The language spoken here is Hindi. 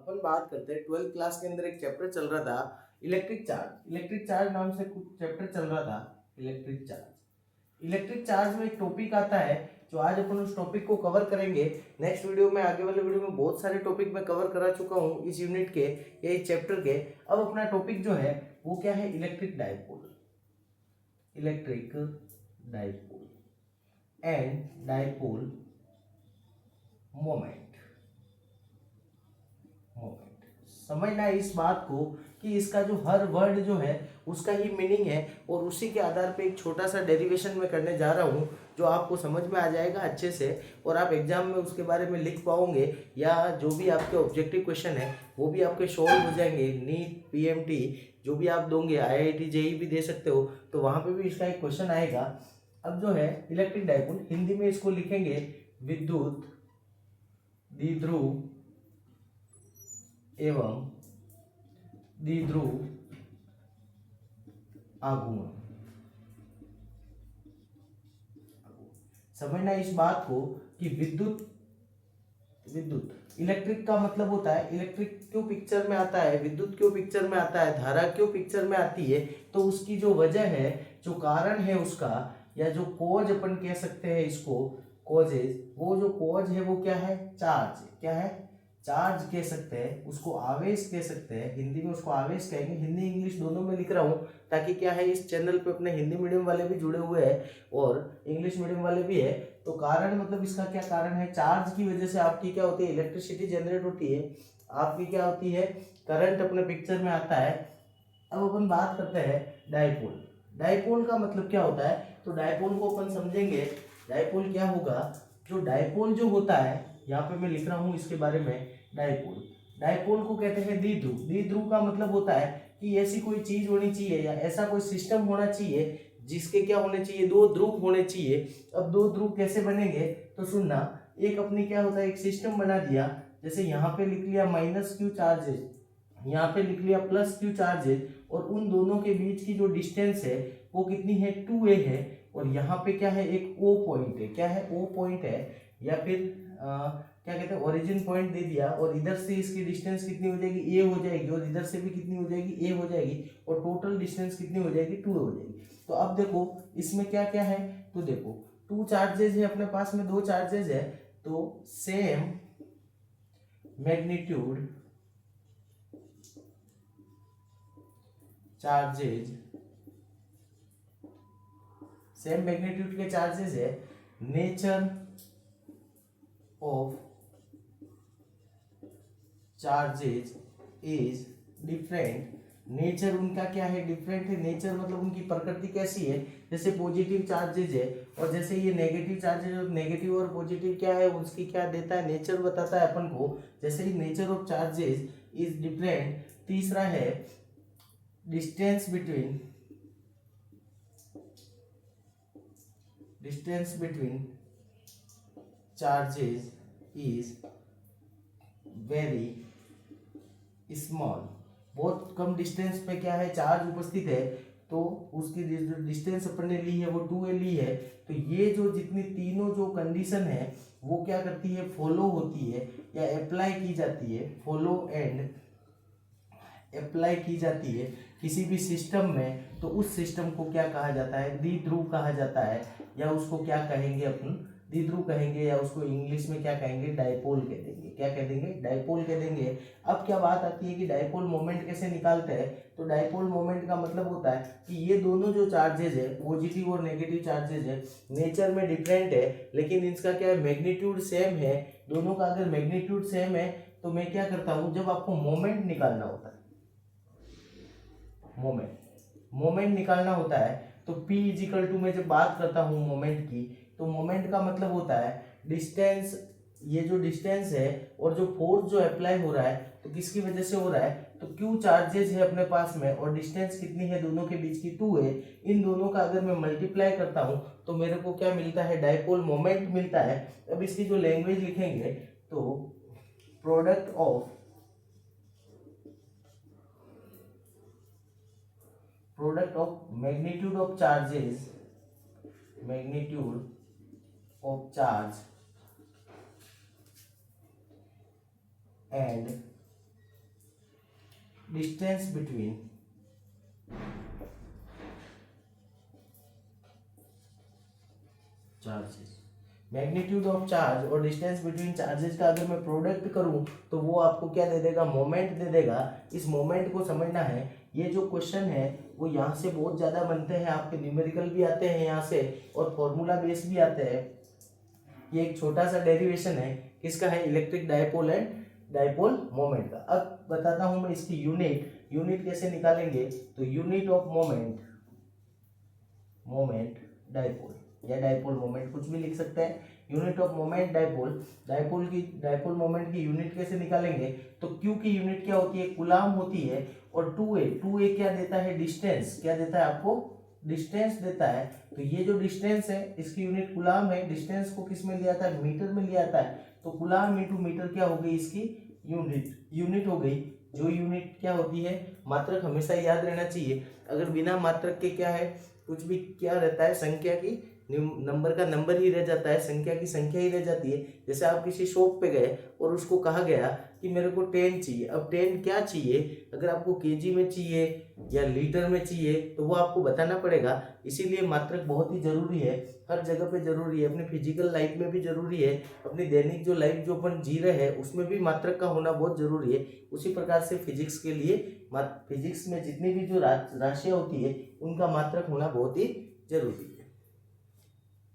अपन बात करते हैं 12th क्लास के अंदर एक चैप्टर चल रहा था इलेक्ट्रिक चार्ज नाम से कुछ चैप्टर चल रहा था। इलेक्ट्रिक चार्ज में एक टॉपिक आता है जो आज अपन उस टॉपिक को कवर करेंगे। नेक्स्ट वीडियो में, आगे वाले वीडियो में बहुत सारे टॉपिक मैं कवर करा चुका हूँ इस यूनिट के या इस चैप्टर के। अब अपना टॉपिक जो है वो क्या है, electric dipole and dipole moment. समझना है इस बात को कि इसका जो हर वर्ड जो है उसका ही मीनिंग है, और उसी के आधार पे एक छोटा सा डेरिवेशन मैं करने जा रहा हूँ जो आपको समझ में आ जाएगा अच्छे से, और आप एग्जाम में उसके बारे में लिख पाओगे, या जो भी आपके ऑब्जेक्टिव क्वेश्चन है वो भी आपके सॉल्व हो जाएंगे। नीट, पीएमटी जो भी आप दोगे, आईआईटी जेई भी दे सकते हो, तो वहाँ पे भी इसका एक क्वेश्चन आएगा। अब जो है इलेक्ट्रिक डाइपोल, हिंदी में इसको लिखेंगे विद्युत द्विध्रुव एवं द्विध्रुव आघूर्ण। समझना इस बात को कि विद्युत इलेक्ट्रिक का मतलब होता है, इलेक्ट्रिक क्यों पिक्चर में आता है, विद्युत क्यों पिक्चर में आता है, धारा क्यों पिक्चर में आती है, तो उसकी जो वजह है, जो कारण है उसका, या जो कॉज अपन कह सकते हैं इसको, कॉजेज, वो जो कॉज है वो क्या है, चार्ज। क्या है, चार्ज कह सकते हैं उसको, आवेश कह सकते हैं, हिंदी में उसको आवेश कहेंगे। हिंदी इंग्लिश दोनों में लिख रहा हूँ ताकि क्या है, इस चैनल पे अपने हिंदी मीडियम वाले भी जुड़े हुए हैं और इंग्लिश मीडियम वाले भी है। तो कारण मतलब इसका क्या कारण है, चार्ज की वजह से आपकी क्या होती है, इलेक्ट्रिसिटी जनरेट होती है, आपकी क्या होती है, करंट अपने पिक्चर में आता है। अब अपन बात करते हैं डाइपोल। डाइपोल का मतलब क्या होता है, तो डाइपोल को अपन समझेंगे। डाइपोल क्या होगा, जो डाइपोल जो होता है, यहाँ पे मैं लिख रहा हूँ इसके बारे में, डाइपोल को कहते हैं द्विध्रुव। द्विध्रुव का मतलब होता है कि ऐसी कोई चीज होनी चाहिए या ऐसा कोई सिस्टम होना चाहिए जिसके क्या होने चाहिए, दो ध्रुव होने चाहिए। अब दो ध्रुव कैसे बनेंगे, तो सुनना, एक अपनी क्या होता है, एक सिस्टम बना दिया, जैसे यहाँ पे लिख लिया माइनस क्यू चार्जेस, यहाँ पे लिख लिया प्लस क्यू चार्जेस, और उन दोनों के बीच की जो डिस्टेंस है वो कितनी है, 2a है, और यहाँ पे क्या है, एक O पॉइंट है। क्या है, O पॉइंट है, या फिर क्या कहते हैं, ओरिजिन पॉइंट दे दिया, और इधर से इसकी डिस्टेंस कितनी हो जाएगी, a हो जाएगी, और इधर से भी कितनी हो जाएगी, a हो जाएगी, और टोटल डिस्टेंस कितनी हो जाएगी, 2 हो जाएगी। तो अब देखो इसमें क्या क्या है, तो देखो 2 चार्जेस है अपने पास में, 2 चार्जेस है, तो same magnitude charges, same magnitude के चार्जेस है, nature of charges is different. Nature उनका क्या है, डिफरेंट है। नेचर मतलब उनकी प्रकृति कैसी है, जैसे पॉजिटिव चार्जेज है, और जैसे ये नेगेटिव चार्जेज, और नेगेटिव और पॉजिटिव क्या है, उसकी क्या देता है, नेचर बताता है अपन को। जैसे ही nature of charges is different. तीसरा है distance between charges is very small. बहुत कम डिस्टेंस पे क्या है, चार्ज उपस्थित है, तो उसकी जो डिस्टेंस अपन ने ली है वो 2a ली है। तो ये जो जितनी तीनों जो कंडीशन है वो क्या करती है, फॉलो होती है या अप्लाई की जाती है, फॉलो एंड अप्लाई की जाती है किसी भी सिस्टम में, तो उस सिस्टम को क्या कहा जाता है, द्विध्रुव कहा जाता है, या उसको क्या कहेंगे अपन, द्विध्रुव कहेंगे, या उसको इंग्लिश में क्या कहेंगे, डाइपोल कह देंगे। क्या कह देंगे, डाइपोल कह देंगे। अब क्या बात आती है कि डाइपोल मोमेंट कैसे निकालते हैं, तो डाइपोल मोमेंट का मतलब होता है कि ये दोनों जो चार्जेज है, पॉजिटिव और नेगेटिव चार्जेज है, नेचर में डिफरेंट है, लेकिन इसका क्या है, मैग्नीट्यूड सेम है। दोनों का अगर मैग्नीट्यूड सेम है तो मैं क्या करता हूँ, जब आपको मोमेंट निकालना होता है, मोमेंट निकालना होता है, तो P इजिकल टू, मैं जब बात करता हूँ मोमेंट की, तो मोमेंट का मतलब होता है डिस्टेंस, ये जो डिस्टेंस है और जो फोर्स जो अप्लाई हो रहा है, तो किसकी वजह से हो रहा है, तो Q चार्जेस है अपने पास में, और डिस्टेंस कितनी है, दोनों के बीच की 2 है। इन दोनों का अगर मैं मल्टीप्लाई करता हूँ तो मेरे को क्या मिलता है, डाइपोल मोमेंट मिलता है। अब इसकी जो लैंग्वेज लिखेंगे, तो product of magnitude of charge and distance between charges, magnitude of charge और डिस्टेंस बिटवीन चार्जेस का अगर मैं प्रोडक्ट करूं तो वो आपको क्या दे देगा, मोमेंट दे देगा। इस मोमेंट को समझना है। ये जो क्वेश्चन है वो यहाँ से बहुत ज़्यादा बनते हैं, आपके न्यूमेरिकल भी आते हैं यहाँ से और फॉर्मूला बेस भी आते हैं। ये एक छोटा सा डेरिवेशन है, किसका है, electric dipole and dipole moment का। अब बताता हूँ मैं इसकी यूनिट कैसे निकालेंगे। तो यूनिट ऑफ मोमेंट डायपोल या डायपोल मोमेंट कुछ भी लिख सकते हैं। Unit of moment dipole moment की यूनिट कैसे निकालेंगे। तो क्यू की यूनिट क्या होती है, कूलाम होती है। और 2a क्या देता है, डिस्टेंस। क्या देता है आपको, डिस्टेंस देता है। तो ये जो डिस्टेंस है इसकी यूनिट कूलाम है। डिस्टेंस को किस में लिया था, मीटर में लिया था। तो कूलाम इंटू मीटर क्या हो गई, इसकी यूनिट हो गई। जो यूनिट क्या होती है, मात्रक हमेशा याद रहना चाहिए। अगर बिना मात्रक के क्या है, कुछ भी क्या रहता है, संख्या की नंबर का नंबर ही रह जाता है, संख्या की संख्या ही रह जाती है। जैसे आप किसी शॉप पे गए और उसको कहा गया कि मेरे को 10 चाहिए। अब 10 क्या चाहिए, अगर आपको केजी में चाहिए या लीटर में चाहिए तो वो आपको बताना पड़ेगा। इसीलिए मात्रक बहुत ही जरूरी है, हर जगह पे जरूरी है। अपनी फिजिकल लाइफ में भी जरूरी है, अपनी दैनिक जो लाइफ जो अपन जी रहे हैं उसमें भी मात्रक का होना बहुत जरूरी है। उसी प्रकार से फिजिक्स के लिए फिजिक्स में जितनी भी जो राशियाँ होती है उनका मात्रक होना बहुत ही जरूरी है।